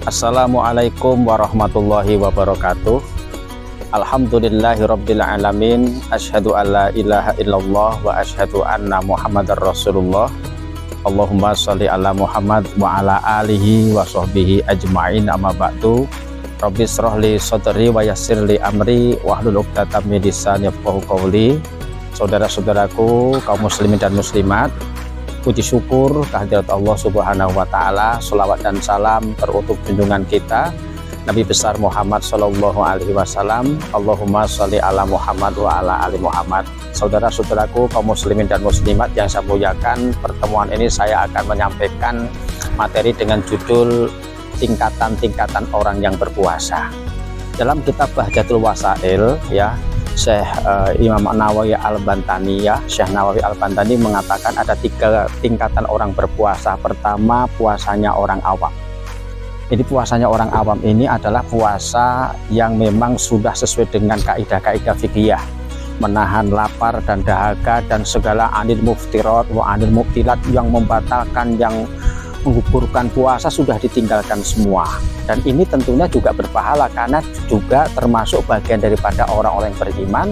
Assalamualaikum warahmatullahi wabarakatuh. Alhamdulillahirabbil alamin. Asyhadu alla ilaha illallah wa asyhadu anna Muhammadar Rasulullah. Allahumma sholli ala Muhammad wa ala alihi wa sahbihi ajmain, amma ba'du. Rabbi shrah li sadri wa yassir li amri wahlul 'uqdatam min lisani yafqahu qawli. Saudara-saudaraku kaum muslimin dan muslimat, puji syukur kehadirat Allah Subhanahu wa taala, selawat dan salam terutuk junjungan kita Nabi besar Muhammad sallallahu alaihi wasallam. Allahumma sholli ala Muhammad wa ala ali Muhammad. Saudara-saudaraku kaum muslimin dan muslimat yang saya muliakan, pertemuan ini saya akan menyampaikan materi dengan judul tingkatan-tingkatan orang yang berpuasa. Dalam kitab Bahjatul Wasail ya, Syekh Imam Nawawi Al-Bantani ya, Syekh Nawawi Al-Bantani mengatakan ada 3 tingkatan orang berpuasa. Pertama, puasanya orang awam. Jadi puasanya orang awam ini adalah puasa yang memang sudah sesuai dengan kaidah-kaidah fikih, menahan lapar dan dahaga dan segala anil muftirat wa anil mubtilat, yang membatalkan, yang menggugurkan puasa sudah ditinggalkan semua. Dan ini tentunya juga berpahala karena juga termasuk bagian daripada orang-orang yang beriman,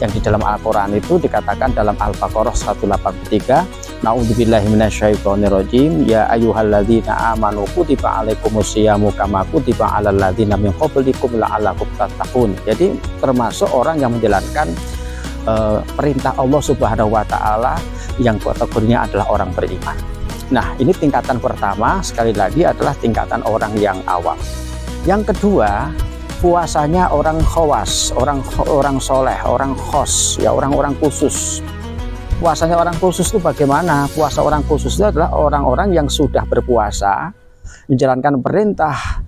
yang di dalam Al-Quran itu dikatakan dalam Al-Baqarah 183, Na'udzubillahi minasyaitonirrajim, ya ayyuhalladzina amanu kutiba alaikumusyiyamu kama kutiba alal ladzina min qablikum la'allakum tattaqun. Jadi termasuk orang yang menjalankan perintah Allah Subhanahu wa taala yang kategorinya adalah orang beriman. Nah, ini tingkatan pertama, sekali lagi adalah tingkatan orang yang awam. Yang kedua, puasanya orang khawas, orang soleh, orang khos, ya, orang-orang khusus. Puasanya orang khusus itu bagaimana? Puasa orang khusus itu adalah orang-orang yang sudah berpuasa, menjalankan perintah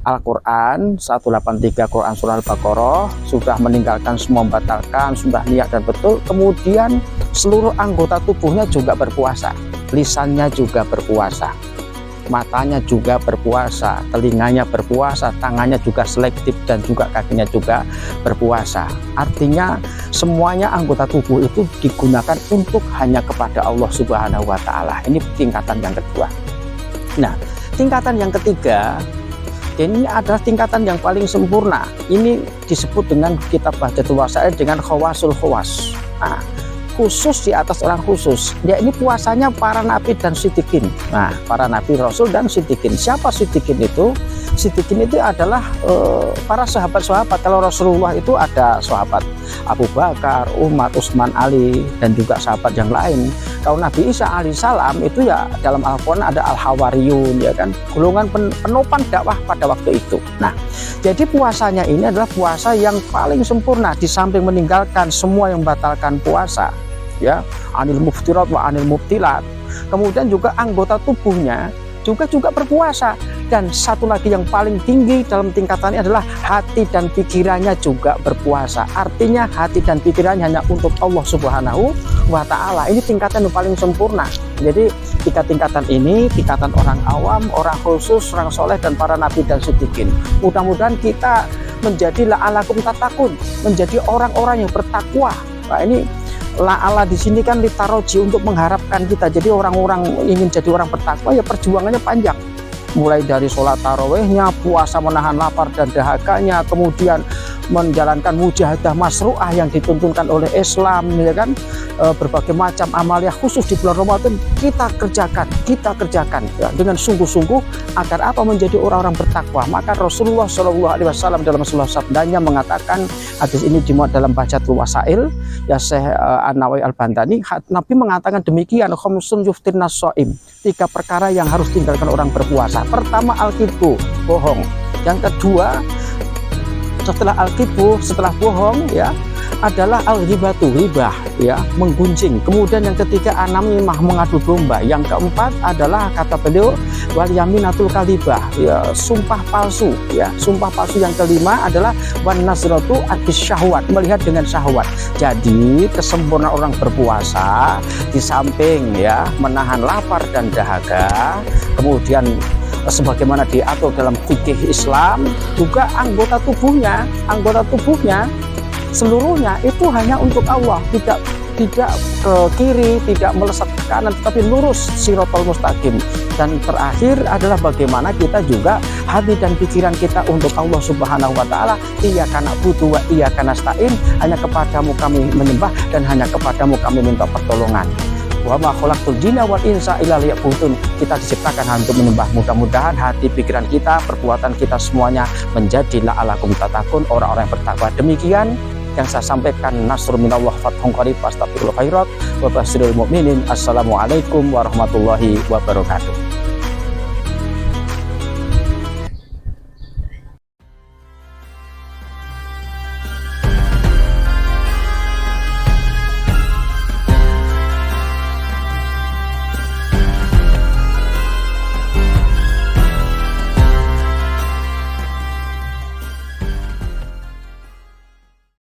Al-Quran 183 Quran surah Al-Baqarah, sudah meninggalkan semua, membatalkan, sudah niat dan betul, kemudian seluruh anggota tubuhnya juga berpuasa, lisannya juga berpuasa, matanya juga berpuasa, telinganya berpuasa, tangannya juga selektif, dan juga kakinya juga berpuasa. Artinya semuanya anggota tubuh itu digunakan untuk hanya kepada Allah Subhanahu wa taala. Ini tingkatan yang kedua. Nah, tingkatan yang ketiga ini adalah tingkatan yang paling sempurna. Ini disebut dengan kitab Bahjatul Wasail dengan khawasul khawas. Nah, khusus di atas orang khusus. Ya, ini puasanya para nabi dan siddiqin. Nah, para nabi, rasul dan siddiqin. Siapa siddiqin itu? Siddiqin itu adalah para sahabat-sahabat. Kalau Rasulullah itu ada sahabat Abu Bakar, Umar, Utsman, Ali, dan juga sahabat yang lain. Kalau Nabi Isa alaihissalam itu ya dalam Al-Quran ada Al-Hawariyun, ya kan, golongan penopang dakwah pada waktu itu. Nah, jadi puasanya ini adalah puasa yang paling sempurna, di samping meninggalkan semua yang membatalkan puasa, ya, anil muftirat wa anil mubtilat. Kemudian juga anggota tubuhnya juga berpuasa. Dan satu lagi yang paling tinggi dalam tingkatannya adalah hati dan pikirannya juga berpuasa. Artinya hati dan pikirannya hanya untuk Allah Subhanahu wa taala. Ini tingkatan yang paling sempurna. Jadi 3 tingkatan ini, tingkatan orang awam, orang khusus, orang soleh, dan para nabi dan siddiqin. Mudah-mudahan kita menjadi la'alakum tattaqun, menjadi orang-orang yang bertakwa. Nah, ini la'ala di sini kan litaroji, untuk mengharapkan kita. Jadi orang-orang ingin jadi orang bertakwa ya perjuangannya panjang. Mulai dari sholat tarawehnya, puasa menahan lapar dan dahaganya, kemudian menjalankan mujahadah masru'ah yang dituntunkan oleh Islam, ya kan, berbagai macam amalia khusus di bulan Ramadan kita kerjakan ya, dengan sungguh-sungguh agar apa? Menjadi orang-orang bertakwa. Maka Rasulullah Shallallahu alaihi wasallam dalam sebuah sabdanya mengatakan, hadis ini dimuat dalam Bahjatul Wasail ya, Syekh Nawawi Al-Bantani, Nabi mengatakan demikian, khamsun yuftirnas shaim, 3 perkara yang harus tinggalkan orang berpuasa. Pertama, al-kidbu, bohong. Yang kedua, setelah al-kidbu, setelah bohong ya, adalah al-ghibatu, ribah ya, menggunjing. Kemudian yang ketiga, an-namimah, mengadu domba. Yang keempat adalah, kata beliau, wal yaminatul kadhibah, ya, sumpah palsu ya. Sumpah palsu yang kelima adalah wan nazratu abis syahwat, melihat dengan syahwat. Jadi kesempurnaan orang berpuasa di samping ya menahan lapar dan dahaga, kemudian sebagaimana diatur dalam fikih Islam, juga anggota tubuhnya seluruhnya itu hanya untuk Allah, tidak tidak ke kiri, tidak melesat ke kanan, tetapi lurus sirotol mustaqim. Dan terakhir adalah bagaimana kita juga hati dan pikiran kita untuk Allah Subhanahu wa Ta'ala. Iyyaka na'budu wa iyyaka nasta'in, hanya kepadamu kami menyembah dan hanya kepadamu kami minta pertolongan. Wa ma khalaqtul jinna wal insa illa liya'budun. Kita diciptakan untuk menyembah. Mudah-mudahan hati pikiran kita, perbuatan kita semuanya menjadi la'alakum tattaqun, orang-orang yang bertakwa. Demikian yang saya sampaikan. Nasrul minallah fathun qarib, astagfirul khairat wa basyiril mu'minin. Assalamualaikum warahmatullahi wabarakatuh.